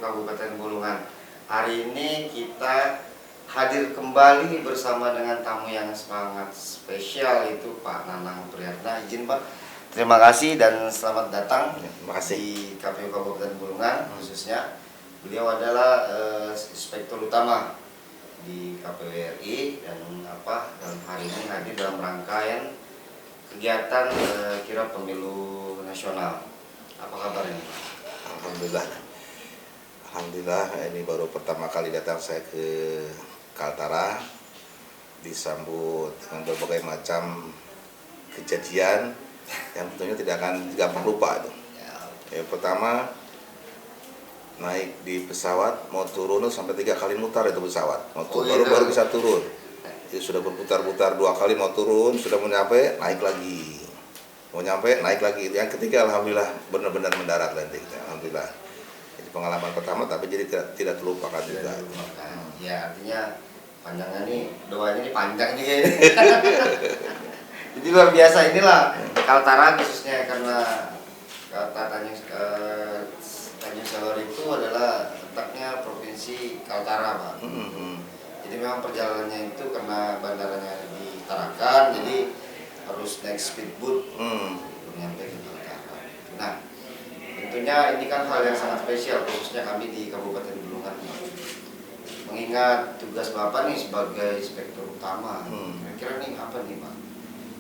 Kabupaten Bulungan. Hari ini kita hadir kembali bersama dengan tamu yang sangat spesial, itu Pak Nanang Priyatna. Izin Pak, terima kasih dan selamat datang di KPU Kabupaten Bulungan. Khususnya beliau adalah inspektur utama di KPU RI dan hari ini hadir dalam rangkaian kegiatan kirap pemilu nasional. Apa kabar ini? Alhamdulillah, ini baru pertama kali datang saya ke Kaltara, disambut dengan berbagai macam kejadian yang tentunya tidak akan gampang lupa itu. Yang pertama, naik di pesawat, mau turun sampai 3 kali mutar itu pesawat, baru bisa turun. Jadi sudah berputar-putar 2 kali mau turun, sudah mau nyampe naik lagi, mau nyampe naik lagi. Yang ketiga alhamdulillah benar-benar mendarat landing, alhamdulillah. Jadi pengalaman pertama tapi jadi tidak terlupakan juga. Ya, artinya panjangnya nih, doanya ini panjang juga ini. Jadi luar biasa. Inilah Kaltara, khususnya karena Tanjung Salor itu adalah letaknya provinsi Kaltara, Pak. Jadi memang perjalanannya itu karena bandaranya di Tarakan, jadi harus naik speedboat untuk nyampe ke Kaltara. Nah, tentunya ini kan hal yang sangat spesial, khususnya kami di Kabupaten Bulungan. Mengingat tugas Bapak nih sebagai inspektur utama, kira-kira nih apa nih Pak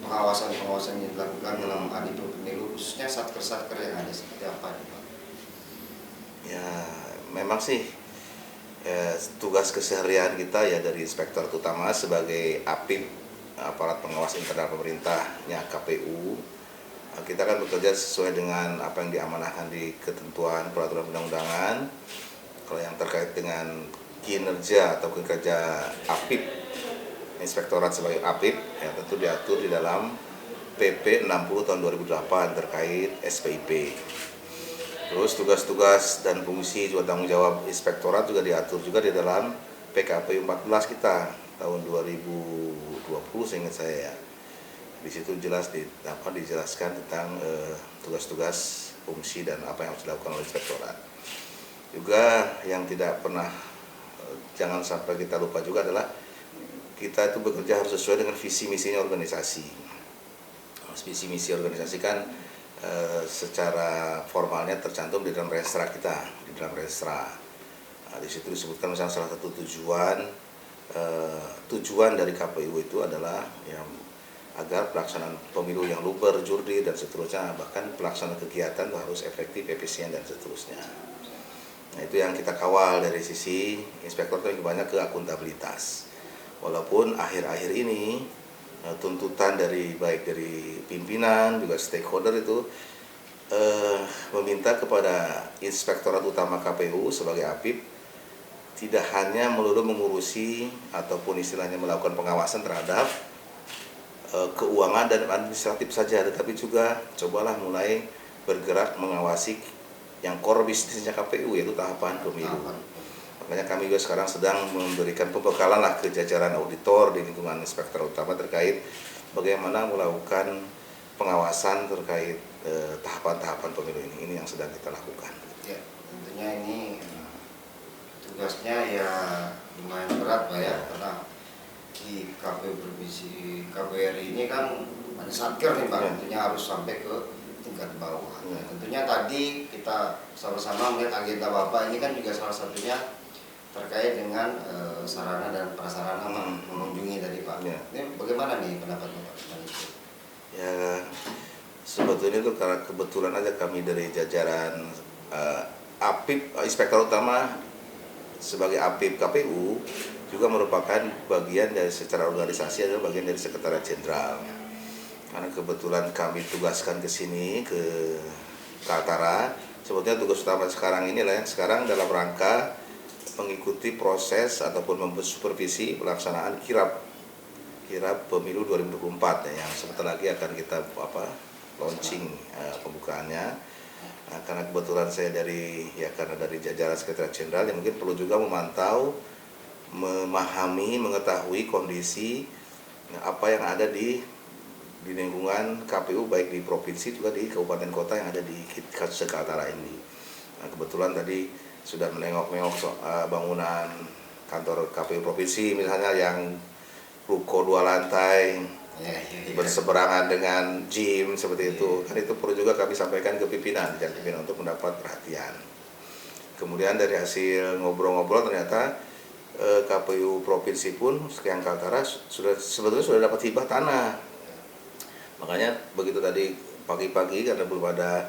pengawasan yang dilakukan dalam adipur pemilu, khususnya satker-satker yang ada seperti apa nih Pak? Ya, memang sih tugas keseharian kita ya dari inspektur utama sebagai APIP, aparat pengawas internal pemerintahnya KPU. Kita kan bekerja sesuai dengan apa yang diamanahkan di ketentuan peraturan undang-undangan. Kalau yang terkait dengan kinerja atau kinerja APIP, inspektorat sebagai APIP, ya tentu diatur di dalam PP 60 tahun 2008 terkait SPIP. Terus tugas-tugas dan fungsi juga tanggung jawab inspektorat juga diatur juga di dalam PKPU 14 kita tahun 2020 seingat saya ya. Di situ jelas dijelaskan tentang tugas-tugas, fungsi dan apa yang harus dilakukan oleh inspektorat. Juga yang tidak pernah jangan sampai kita lupa juga adalah kita itu bekerja harus sesuai dengan visi misinya organisasi. Visi misi organisasi kan secara formalnya tercantum di dalam restra kita, di dalam restra. Di situ disebutkan misalnya salah satu tujuan dari KPU itu adalah yang agar pelaksanaan pemilu yang luber, jurdil dan seterusnya, bahkan pelaksanaan kegiatan itu harus efektif, efisien dan seterusnya. Nah, itu yang kita kawal dari sisi inspektor itu lebih banyak ke akuntabilitas. Walaupun akhir-akhir ini tuntutan baik dari pimpinan juga stakeholder itu meminta kepada inspektorat utama KPU sebagai APIP tidak hanya melulu mengurusi ataupun istilahnya melakukan pengawasan terhadap keuangan dan administratif saja, tetapi juga cobalah mulai bergerak mengawasi yang core bisnisnya KPU, yaitu tahapan pemilu. Makanya kami juga sekarang sedang memberikan pembekalan ke jajaran auditor di lingkungan inspektor utama terkait bagaimana melakukan pengawasan terkait tahapan-tahapan pemilu ini yang sedang kita lakukan. Ya, tentunya ini tugasnya ya lumayan berat Pak ya, karena di KPU Provinsi KPRI ini kan ada satker nih Pak, tentunya harus sampai ke tingkat bawah. Nah, tentunya tadi kita sama-sama melihat agenda Bapak ini kan juga salah satunya terkait dengan sarana dan prasarana mengunjungi tadi Pak. Ini bagaimana nih pendapat Bapak? Ya, sebetulnya itu karena kebetulan aja kami dari jajaran APIP, inspektor utama sebagai APIP KPU juga merupakan bagian dari secara organisasi, adalah bagian dari sekretariat jenderal. Karena kebetulan kami tugaskan ke sini ke Kaltara, sebetulnya tugas utama sekarang ini adalah yang sekarang dalam rangka mengikuti proses ataupun mempersupervisi pelaksanaan kirap pemilu 2024 yang sebentar lagi akan kita launching pembukaannya. Nah, karena kebetulan saya karena dari jajaran sekretariat jenderal yang mungkin perlu juga memantau, memahami, mengetahui kondisi apa yang ada di lingkungan KPU baik di provinsi juga di kabupaten kota yang ada di Kaltara ini. Nah, kebetulan tadi sudah menengok-nengok bangunan kantor KPU provinsi misalnya yang ruko 2 lantai berseberangan dengan gym seperti itu. Kan itu perlu juga kami sampaikan ke pimpinan untuk mendapat perhatian. Kemudian dari hasil ngobrol-ngobrol ternyata KPU provinsi pun yang Kaltara sebetulnya sudah dapat hibah tanah. Makanya begitu tadi pagi-pagi karena belum ada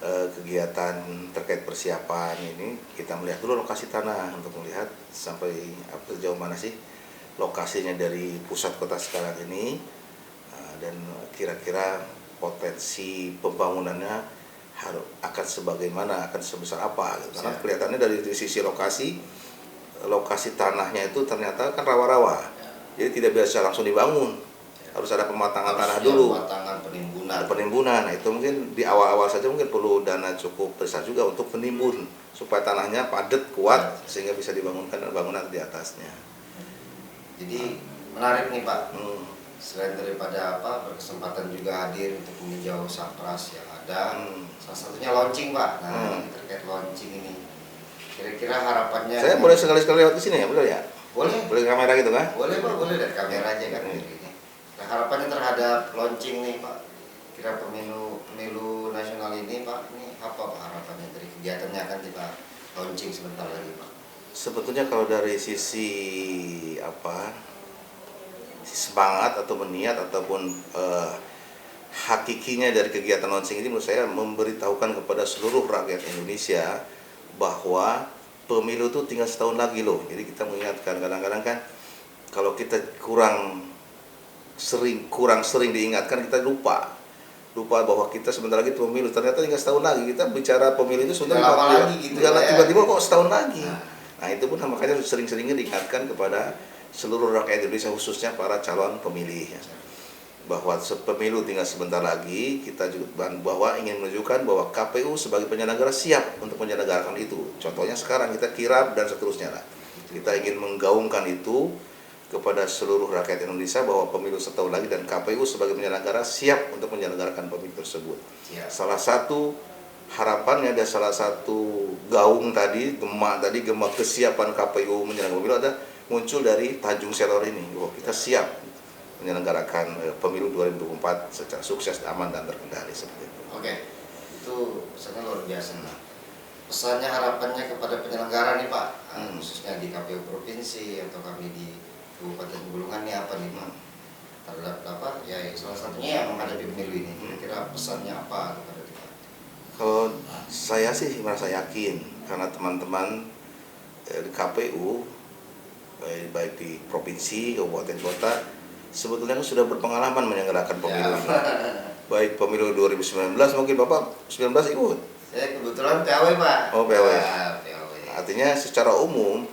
kegiatan terkait persiapan ini, kita melihat dulu lokasi tanah untuk melihat sampai sejauh mana sih lokasinya dari pusat kota sekarang ini, dan kira-kira potensi pembangunannya akan sebagaimana, akan sebesar apa gitu. Karena kelihatannya dari sisi lokasi tanahnya itu ternyata kan rawa-rawa, jadi tidak bisa langsung dibangun, harus ada pematangan tanah dulu, penimbunan. Nah, itu mungkin di awal-awal saja mungkin perlu dana cukup besar juga untuk penimbun supaya tanahnya padat, kuat, sehingga bisa dibangunkan bangunan di atasnya. Jadi menarik nih Pak, selain daripada berkesempatan juga hadir untuk meninjau Sapras yang ada, salah satunya launching Pak. Nah, terkait launching ini, kira-kira harapannya. Saya boleh sekali-sekali lewat ke sini ya, boleh ya? Boleh kamera gitu kan? Boleh Pak, boleh dari kamera aja kan. Nah, harapannya terhadap launching nih Pak, kira pemilu nasional ini Pak, ini apa Pak harapannya dari kegiatannya akan kita launching sebentar lagi Pak? Sebetulnya kalau dari sisi semangat atau niat ataupun hakikinya dari kegiatan launching ini, menurut saya memberitahukan kepada seluruh rakyat Indonesia bahwa pemilu itu tinggal setahun lagi loh. Jadi kita mengingatkan, kadang-kadang kan kalau kita kurang sering diingatkan, kita lupa bahwa kita sebentar lagi pemilu. Ternyata tinggal setahun lagi. Kita bicara pemilu itu sudah tiba-tiba kok setahun lagi. Nah, itu pun makanya sering-seringnya diingatkan kepada seluruh rakyat Indonesia, khususnya para calon pemilih, bahwa pemilu tinggal sebentar lagi. Kita juga bahwa ingin menunjukkan bahwa KPU sebagai penyelenggara siap untuk menyelenggarakan itu. Contohnya sekarang kita kirap dan seterusnya lah. Kita ingin menggaungkan itu kepada seluruh rakyat Indonesia bahwa pemilu setahun lagi dan KPU sebagai penyelenggara siap untuk menyelenggarakan pemilu tersebut. Salah satu harapannya ada salah satu gaung tadi, gemak kesiapan KPU menyelenggarakan pemilu ada muncul dari Tanjung Selor ini. Bahwa kita siap menyelenggarakan pemilu 2024 secara sukses, aman dan terkendali seperti itu. Oke, itu pesannya luar biasa. Pesannya harapannya kepada penyelenggara nih Pak, khususnya di KPU provinsi atau kami di Kabupaten Bulungan nih apa nih Pak? Terhadap ya salah satunya yang menghadapi pemilu ini. Kira-kira pesannya apa kepada kita? Kalau saya sih merasa yakin karena teman-teman di KPU baik di provinsi, kabupaten, kota sebetulnya sudah berpengalaman menyelenggarakan pemilu. Baik pemilu 2019 mungkin Bapak 19 ikut. Saya kebetulan PAW Pak. Oh, PAW. PAW. Artinya secara umum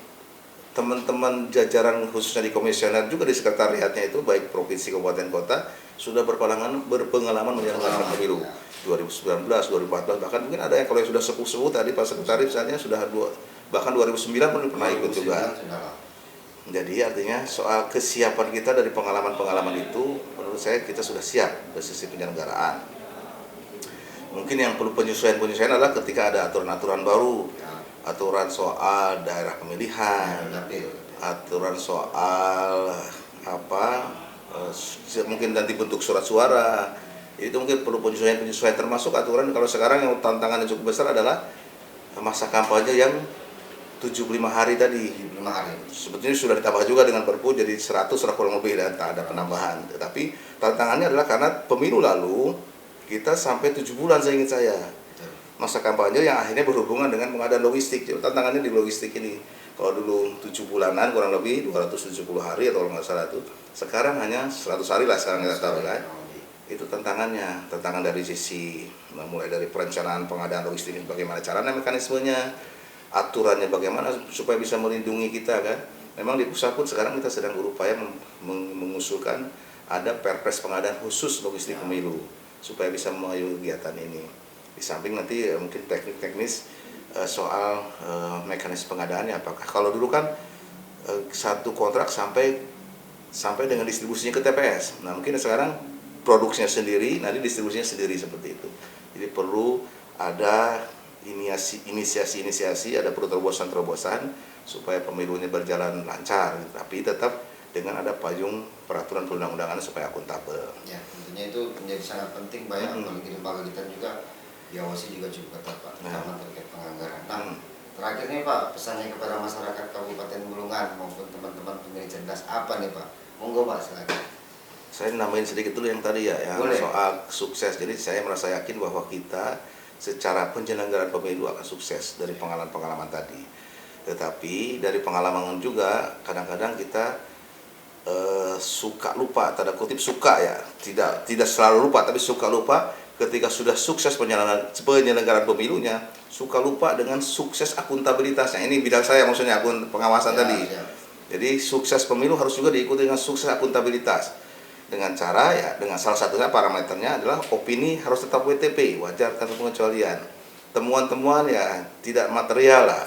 teman-teman jajaran khususnya di komisioner juga di sekretariatnya itu baik provinsi, kabupaten, kota sudah berpengalaman menyelenggarakan pemilu 2019, 2014, bahkan mungkin ada yang kalau yang sudah sepuh-sepuh tadi Pak Sekretaris misalnya sudah bahkan 2009 pun pernah ikut juga. Jadi artinya soal kesiapan kita dari pengalaman-pengalaman itu, menurut saya kita sudah siap dari sisi penyelenggaraan. Mungkin yang perlu penyesuaian adalah ketika ada aturan-aturan baru, aturan soal daerah pemilihan, aturan soal mungkin nanti bentuk surat suara. Itu mungkin perlu penyesuaian termasuk aturan. Kalau sekarang yang tantangan yang cukup besar adalah masa kampanye yang 75 hari tadi. 75 hari. Sebetulnya sudah ditambah juga dengan Perpu jadi 100 kurang lebih dan tak ada penambahan. Tetapi tantangannya adalah karena pemilu lalu kita sampai 7 bulan seingat saya. Masa kampanye yang akhirnya berhubungan dengan pengadaan logistik. Jadi tantangannya di logistik ini. Kalau dulu 7 bulanan kurang lebih 270 hari atau kalau nggak salah itu. Sekarang hanya 100 hari lah sekarang kita tahu kan. Itu tantangannya. Tantangan dari sisi mulai dari perencanaan pengadaan logistik ini bagaimana caranya, mekanismenya, aturannya bagaimana supaya bisa melindungi kita kan. Memang di pusat pun sekarang kita sedang berupaya mengusulkan ada perpres pengadaan khusus logistik pemilu supaya bisa mengayomi kegiatan ini. Di samping nanti mungkin teknik-teknis soal mekanisme pengadaannya apakah kalau dulu kan satu kontrak sampai dengan distribusinya ke TPS. Nah, mungkin sekarang produksinya sendiri, nanti distribusinya sendiri seperti itu. Jadi perlu ada inisiasi, ada perlu terobosan supaya pemilunya berjalan lancar, tapi tetap dengan ada payung peraturan perundang-undangan supaya akuntabel. Ya, tentunya itu menjadi sangat penting Pak ya, apalagi lembaga kita juga diawasi juga cukup ketat Pak, terutama terkait penganggaran. Nah, terakhir nih Pak, pesannya kepada masyarakat Kabupaten Bulungan maupun teman-teman pemilih cerdas apa nih Pak? Monggo Pak, silakan. Saya nambahin sedikit dulu yang tadi ya, yang Boleh. soal sukses. Jadi saya merasa yakin bahwa kita secara penyelenggaraan pemilu akan sukses dari pengalaman-pengalaman tadi. Tetapi dari pengalaman juga kadang-kadang kita suka lupa, tanda kutip suka ya, tidak selalu lupa, tapi suka lupa ketika sudah sukses penyelenggaraan pemilunya, suka lupa dengan sukses akuntabilitasnya. Ini bidang saya, maksudnya pengawasan tadi. Ya. Jadi sukses pemilu harus juga diikuti dengan sukses akuntabilitas. Dengan cara ya, dengan salah satunya parameternya adalah opini harus tetap WTP, wajar tanpa pengecualian. Temuan-temuan ya tidak material lah,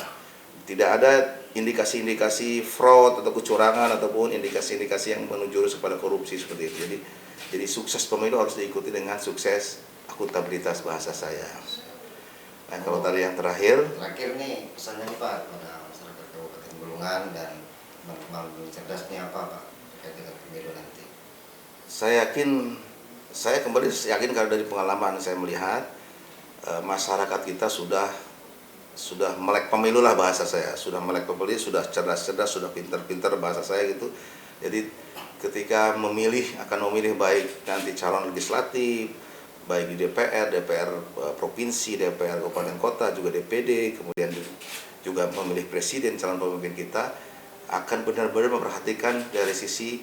tidak ada indikasi-indikasi fraud atau kecurangan ataupun indikasi-indikasi yang menunjukkan kepada korupsi seperti itu. Jadi sukses pemilu harus diikuti dengan sukses akuntabilitas bahasa saya. Nah, kalau tadi yang terakhir Terakhir nih pesannya nih Pak kepada masyarakat Kabupaten Bulungan dan teman-teman cerdasnya apa Pak terkait dengan pemilu nanti? saya kembali yakin karena dari pengalaman saya melihat masyarakat kita sudah melek pemilu lah bahasa saya, sudah melek pemilu, sudah cerdas-cerdas, sudah pintar-pintar bahasa saya gitu. Jadi ketika akan memilih baik nanti calon legislatif, baik di DPR provinsi, DPR kabupaten kota, juga DPD, kemudian juga memilih presiden, calon pemimpin kita, akan benar-benar memperhatikan dari sisi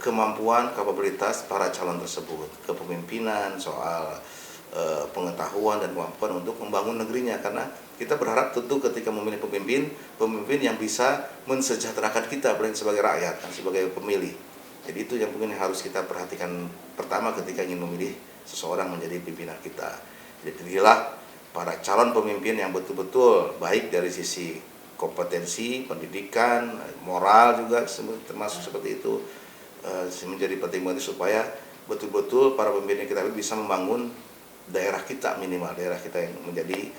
kemampuan, kapabilitas para calon tersebut, kepemimpinan, soal pengetahuan dan kemampuan untuk membangun negerinya. Karena kita berharap tentu ketika memilih pemimpin yang bisa mensejahterakan kita sebagai rakyat, sebagai pemilih. Jadi itu yang mungkin harus kita perhatikan pertama ketika ingin memilih seseorang menjadi pimpinan kita. Jadi pilihlah para calon pemimpin yang betul-betul baik dari sisi kompetensi, pendidikan, moral juga termasuk seperti itu. Menjadi penting banget supaya betul-betul para pemimpin kita bisa membangun daerah kita, minimal daerah kita yang menjadi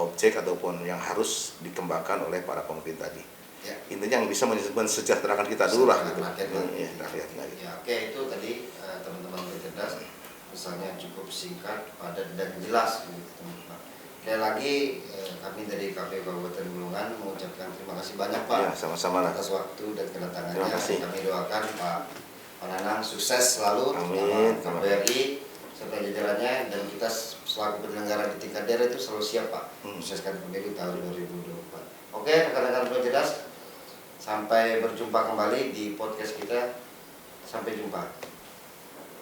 objek ataupun yang harus dikembangkan oleh para pemimpin tadi. Ya. Intinya yang bisa mensejahterakan kita dulu lah gitu. Ya, oke, itu tadi teman-teman cerdas pesannya cukup singkat, padat dan jelas gitu teman-teman. Sekali lagi kami dari KPU Kabupaten Bulungan mengucapkan terima kasih banyak Pak Ya, sama-sama atas waktu dan kedatangannya. Terima kasih. Kami doakan Pak Nanang sukses selalu Amin. terutama KBRI serta jajarannya, dan kita selaku penyelenggara di tingkat daerah itu selalu siap Pak mensukseskan pemilu tahun 2024. Oke, rekan-rekan cerdas, sampai berjumpa kembali di podcast kita. Sampai jumpa.